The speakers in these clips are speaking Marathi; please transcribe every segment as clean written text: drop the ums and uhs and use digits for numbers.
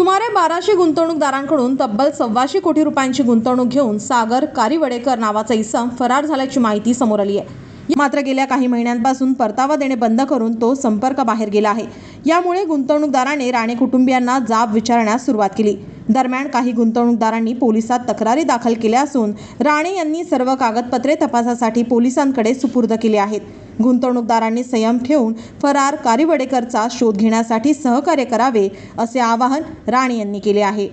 सुमारे 1200 गुंतवणूकदारांकडून तब्बल 1,200 कोटी रुपयांची गुंतवणूक घेऊन सागर कारिवडेकर नावाचा इसम फरार झाल्याची माहिती समोर आली आहे. मात्र गेल्या काही महिन्यांपासून परतावा देणे बंद करून तो संपर्क बाहेर गेला आहे. यामुळे गुंतवणूकदारांनी राणे कुटुंबियांना जाब विचारण्यास सुरुवात केली. दरम्यान काही गुंतवणूकदारांनी पोलिसात तक्रारी दाखल केल्या असून राणे यांनी सर्व कागदपत्रे तपासासाठी पोलिसांकडे सुपूर्द केली आहेत. गुंतवणूकदारांनी संयम ठेवून फरार कारिवडेकरचा शोध घेण्यासाठी सहकार्य करावे असे आवाहन राणे यांनी केले आहे.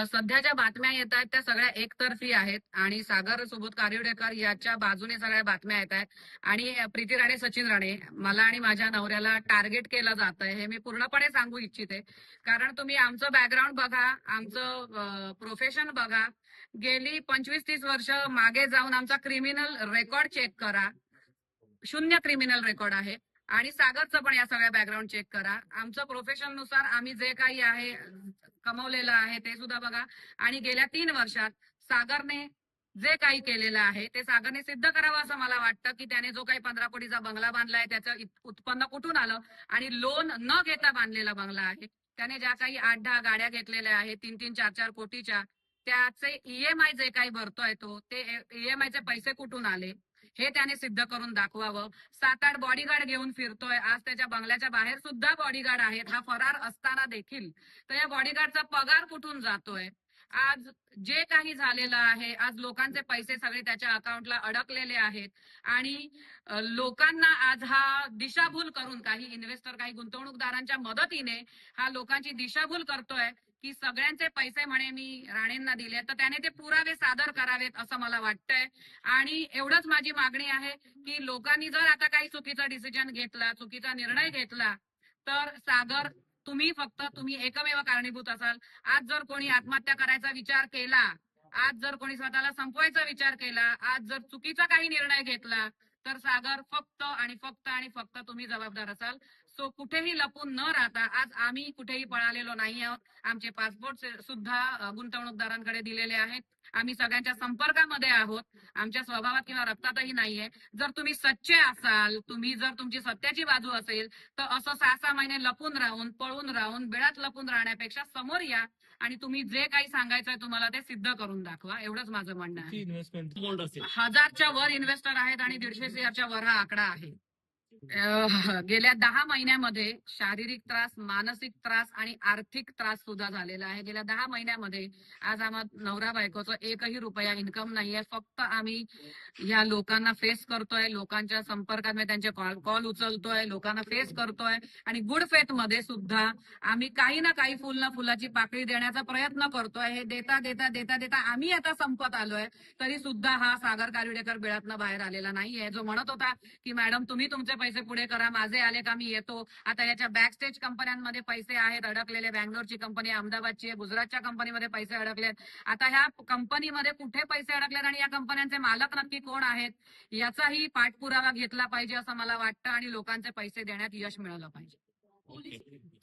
सध्या ज्या बातम्या येत आहेत त्या सगळ्या एकतर्फी आहेत आणि सागर सुबोध कारिवडेकर याच्या बाजूने सगळ्या बातम्या येत आहेत आणि प्रीती राणे, सचिन राणे, मला आणि माझ्या नवऱ्याला टार्गेट केलं जात आहे हे मी पूर्णपणे सांगू इच्छिते. कारण तुम्ही आमचं बॅकग्राऊंड बघा, आमचं प्रोफेशन बघा, गेली 25-30 वर्ष मागे जाऊन आमचा क्रिमिनल रेकॉर्ड चेक करा. 0 क्रिमिनल रेकॉर्ड आहे. आणि सागरचं पण या सगळ्या बॅकग्राऊंड चेक करा. आमचं प्रोफेशन नुसार आम्ही जे काही आहे कमवलेलं आहे ते सुद्धा बघा. आणि गेल्या 3 वर्षात सागरने जे काही केलेलं आहे ते सागरने सिद्ध करावं असं मला वाटतं की त्याने जो काही 15 कोटीचा बंगला बांधलाय त्याचं उत्पन्न कुठून आलं आणि लोन न घेता बांधलेला बंगला आहे. त्याने ज्या काही 8-10 गाड्या घेतलेल्या आहेत 3-3, 4-4 कोटीच्या, त्याचे EMI जे काही भरतोय तो, ते EMI चे पैसे कुठून आले हे त्याने सिद्ध करून दाखवावं. 7-8 बॉडीगार्ड घेऊन फिरतोय. आज त्याच्या बंगल्याच्या बाहेर सुद्धा बॉडीगार्ड आहेत. हा फरार असताना देखील तर या बॉडीगार्डचा पगार कुठून जातोय, आज जे काही झालेलं आहे, आज लोकांचे पैसे सगळे त्याच्या अकाउंटला अडकलेले आहेत आणि लोकांना आज हा दिशाभूल करून, काही इन्व्हेस्टर, काही गुंतवणूकदारांच्या मदतीने हा लोकांची दिशाभूल करतोय की सगळ्यांचे पैसे म्हणे मी राणेंना दिले. तर त्याने ते पुरावे सादर करावेत असं मला वाटतंय. आणि एवढंच माझी मागणी आहे की लोकांनी जर आता काही चुकीचा डिसिजन घेतला, चुकीचा निर्णय घेतला, तर सागर तुम्ही एकमेव कारणीभूत असाल. आज जर कोणी आत्महत्या करायचा विचार केला, आज जर कोणी स्वतःला संपवायचा विचार केला, आज जर चुकीचा काही निर्णय घेतला, तर सागर फक्त आणि फक्त तुम्ही जबाबदार असाल. सो कुठेही लपून न राहता, आज आम्ही कुठेही पळालेलो नाही आहोत. आमचे पासपोर्ट सुद्धा गुंतवणूकदारांकडे दिलेले आहेत. आम्ही सगळ्यांच्या संपर्कामध्ये आहोत. आमच्या स्वभावात किंवा रक्तातही नाहीये. जर तुम्ही सच्चे असाल, जर तुमची सत्याची बाजू असेल, तर असं 6-6 महिने लपून राहून, पळून राहून, बिळात लपून राहण्यापेक्षा समोर या आणि तुम्ही जे काही सांगायचंय तुम्हाला ते सिद्ध करून दाखवा. एवढंच माझं म्हणणं आहे. इन्व्हेस्टमेंट 1000च्या वर इन्व्हेस्टर आहेत आणि 150 CR वर हा आकडा आहे. गेल्या 10 महिन्यामध्ये शारीरिक त्रास, मानसिक त्रास आणि आर्थिक त्रास सुद्धा झालेला आहे. गेल्या 10 महिन्यामध्ये आज आम्हाला नवरा बायकोचं 1ही रुपया इन्कम नाहीये. फक्त आम्ही या लोकांना फेस करतोय, लोकांच्या संपर्कात त्यांचे कॉल उचलतोय, लोकांना फेस करतोय आणि गुड फेथ मध्ये सुद्धा आम्ही काही ना काही फुल ना फुलाची पाकळी देण्याचा प्रयत्न करतोय. हे देता देता देता देता आम्ही आता संपत आलोय. तरी सुद्धा हा सागर कारिवडेकर बिळातनं बाहेर आलेला नाहीये. जो म्हणत होता की मॅडम तुम्ही तुमचे पैसे पुढे करा, माझे आले का मी येतो. आता याच्या बॅकस्टेज कंपन्यांमध्ये पैसे आहेत अडकलेले. बँगलोरची कंपनी, अहमदाबादची आहे, गुजरातच्या कंपनीमध्ये पैसे अडकलेत. आता ह्या कंपनीमध्ये कुठे पैसे अडकलेत आणि या कंपन्यांचे मालक नक्की कोण आहेत याचाही पाठपुरावा घेतला पाहिजे असं मला वाटतं आणि लोकांचे पैसे देण्यात यश मिळालं पाहिजे.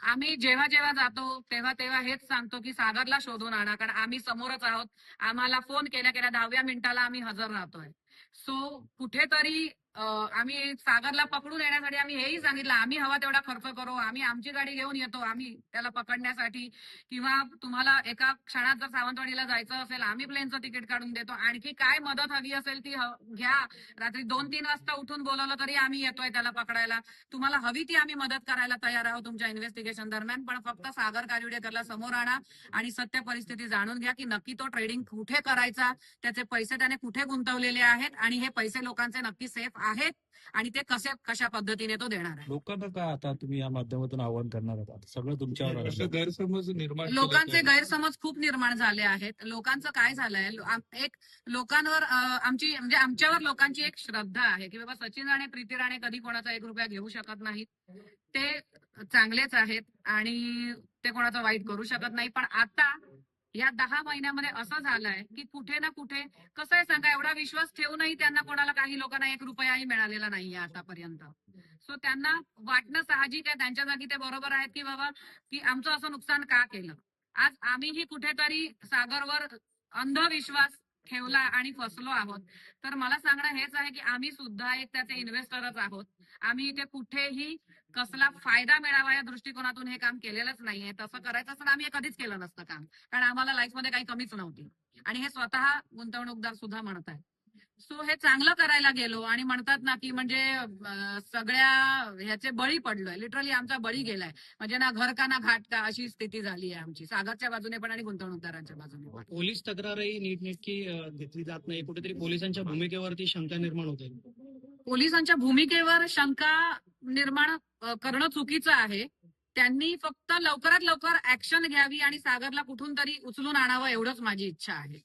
आम्ही जेव्हा जेव्हा जातो तेव्हा तेव्हा हेच सांगतो की सागरला शोधून आणा, कारण आम्ही समोरच आहोत. आम्हाला फोन केल्या 10व्या मिनिटाला आम्ही हजर राहतोय. सो कुठेतरी आम्ही सागरला पकडून येण्यासाठी आम्ही हेही सांगितलं, आम्ही हवा तेवढा खर्च करू, आम्ही आमची गाडी घेऊन येतो आम्ही त्याला पकडण्यासाठी, किंवा तुम्हाला एका क्षणात जर सावंतवाडीला जायचं असेल आम्ही प्लेनचं तिकीट काढून देतो. आणखी काय मदत हवी असेल ती घ्या. रात्री 2-3 वाजता उठून बोलवलं तरी आम्ही येतोय त्याला पकडायला. तुम्हाला हवी ती आम्ही मदत करायला तयार आहोत तुमच्या इन्व्हेस्टिगेशन दरम्यान. पण फक्त सागर कारिवडेकरला समोर आणा आणि सत्य परिस्थिती जाणून घ्या की नक्की तो ट्रेडिंग कुठे करायचा, त्याचे पैसे त्याने कुठे गुंतवलेले आहेत आणि हे पैसे लोकांचे नक्की सेफ आहेत आणि ते कशा पद्धतीने तो देणार आहे. लोकांना काय आता तुम्ही या माध्यमातून आवाहन करणार आहात? सगळं तुमच्यावर आहे. गैरसमज निर्माण, लोकांचे गैरसमज खूप निर्माण झाले आहेत. लोकांचं काय झालंय, एक लोकांवर म्हणजे आमच्यावर लोकांची एक श्रद्धा आहे की बाबा सचिन राणे, प्रीती राणे कधी कोणाचा 1 रुपया घेऊ शकत नाहीत. ते चांगलेच आहेत आणि ते कोणाचं वाईट करू शकत नाही. पण आता या 10 महिन्यामध्ये असं झालंय की कुठे ना कुठे, कसं आहे सांगा, एवढा विश्वास ठेवूनही त्यांना कोणाला, काही लोकांना 1 रुपयाही मिळालेला नाहीये आतापर्यंत. सो त्यांना वाटणं साहजिक आहे, त्यांच्या जागी ते बरोबर आहेत की बाबा की आमचं असं नुकसान का केलं. आज आम्हीही कुठेतरी सागरवर अंधविश्वास ठेवला आणि फसलो आहोत. तर मला सांगणं हेच आहे की आम्ही सुद्धा एक त्याचे इन्व्हेस्टरच आहोत. आम्ही इथे कुठेही कसला फायदा मिळावा या दृष्टिकोनातून हे काम केलेलंच नाहीये. तसं करायचं असं आम्ही हे कधीच केलं नसतं काम, कारण आम्हाला लाईफमध्ये काही कमीच नव्हती आणि हे स्वतः गुंतवणूकदार सुद्धा म्हणतात. सो हे चांगलं करायला गेलो आणि म्हणतात ना की म्हणजे सगळ्या ह्याचे बळी पडलोय. लिटरली आमचा बळी गेलाय. म्हणजे ना घर का ना घाट का अशी स्थिती झाली आहे आमची, सागरच्या बाजूने पण आणि गुंतवणूकदारांच्या बाजूने पण. पोलीस तक्रारही नीटनेटकी घेतली जात नाही. कुठेतरी पोलिसांच्या भूमिकेवरती शंका निर्माण होते. पोलिसांच्या भूमिकेवर शंका निर्माण करणं चुकीचं आहे. त्यांनी फक्त लवकरात लवकर ऍक्शन घ्यावी आणि सागरला कुठून तरी उचलून आणावं एवढंच माझी इच्छा आहे.